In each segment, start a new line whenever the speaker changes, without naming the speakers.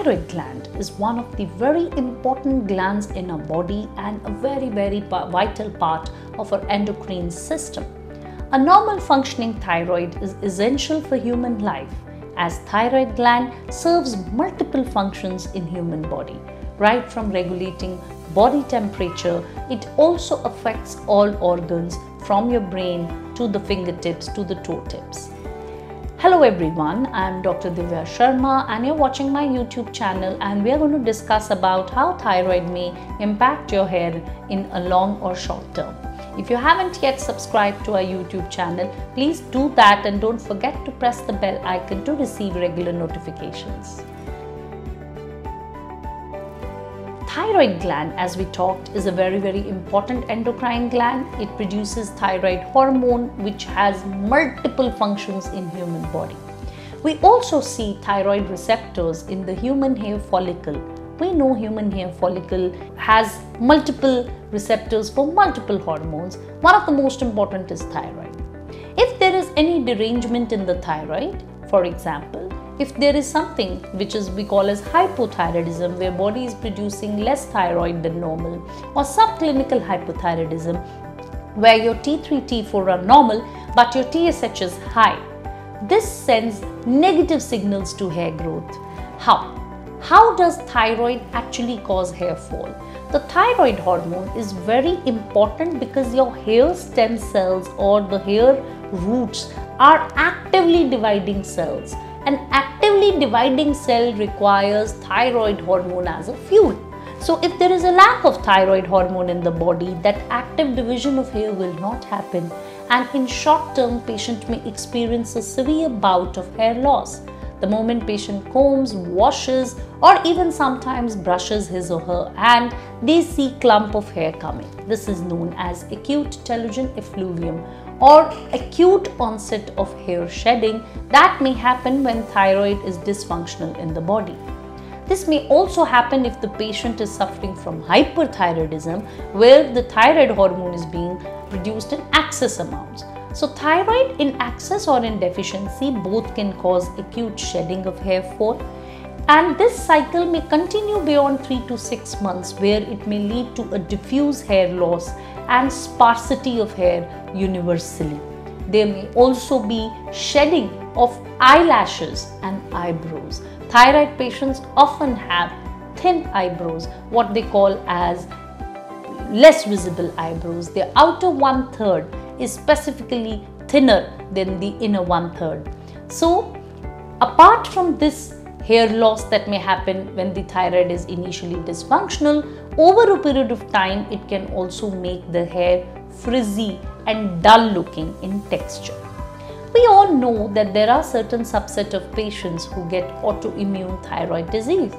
thyroid gland is one of the very important glands in our body and a very vital part of our endocrine system. A normal functioning thyroid is essential for human life, as thyroid gland serves multiple functions in human body. Right from regulating body temperature, it also affects all organs from your brain to the fingertips to the toe tips. Hello everyone, I am Dr. Divya Sharma and you're watching my YouTube channel, and we are going to discuss about how thyroid may impact your hair in a long or short term. If you haven't yet subscribed to our YouTube channel, please do that and don't forget to press the bell icon to receive regular notifications. Thyroid gland, as we talked, is a very important endocrine gland. It produces thyroid hormone which has multiple functions in human body. We also see thyroid receptors in the human hair follicle. We know human hair follicle has multiple receptors for multiple hormones. One of the most important is thyroid. If there is any derangement in the thyroid, for example, if there is something which we call as hypothyroidism, where body is producing less thyroid than normal, or subclinical hypothyroidism, where your T3, T4 are normal but your TSH is high, this sends negative signals to hair growth. How does thyroid actually cause hair fall? The thyroid hormone is very important because your hair stem cells or the hair roots are actively dividing cells. An actively dividing cell requires thyroid hormone as a fuel. So if there is a lack of thyroid hormone in the body, that active division of hair will not happen, and in short term patient may experience a severe bout of hair loss. The moment patient combs, washes or even sometimes brushes his or her hand, they see clump of hair coming. This is known as acute telogen effluvium or acute onset of hair shedding that may happen when thyroid is dysfunctional in the body. This may also happen if the patient is suffering from hyperthyroidism, where the thyroid hormone is being produced in excess amounts. So thyroid in excess or in deficiency both can cause acute shedding of hair fall, and this cycle may continue beyond 3 to 6 months, where it may lead to a diffuse hair loss and sparsity of hair universally. There may also be shedding of eyelashes and eyebrows. Thyroid patients often have thin eyebrows, what they call as less visible eyebrows. Their outer 1/3 is specifically thinner than the inner 1/3. So apart from this hair loss that may happen when the thyroid is initially dysfunctional, over a period of time it can also make the hair frizzy and dull looking in texture. We all know that there are certain subset of patients who get autoimmune thyroid disease.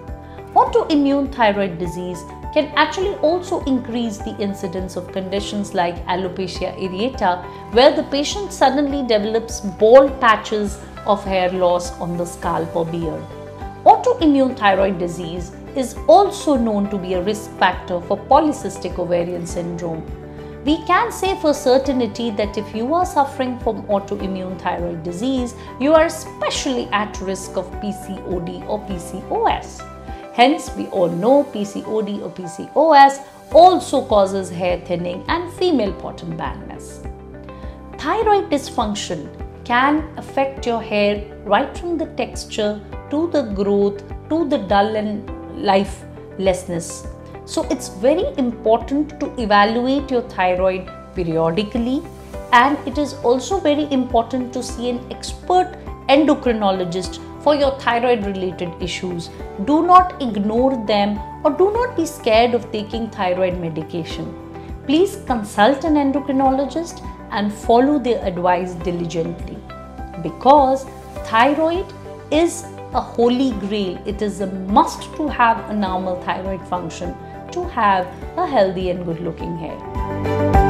Autoimmune thyroid disease can actually also increase the incidence of conditions like alopecia areata, where the patient suddenly develops bald patches of hair loss on the scalp or beard. Autoimmune thyroid disease is also known to be a risk factor for polycystic ovarian syndrome. We can say for certainty that if you are suffering from autoimmune thyroid disease, you are especially at risk of PCOD or PCOS. Hence, we all know PCOD or PCOS also causes hair thinning and female bottom baldness. Thyroid dysfunction can affect your hair right from the texture to the growth to the dull and lifelessness. So it's very important to evaluate your thyroid periodically, and it is also very important to see an expert endocrinologist for your thyroid related issues. Do not ignore them or do not be scared of taking thyroid medication. Please consult an endocrinologist and follow their advice diligently, because thyroid is a holy grail. It is a must to have a normal thyroid function to have a healthy and good looking hair.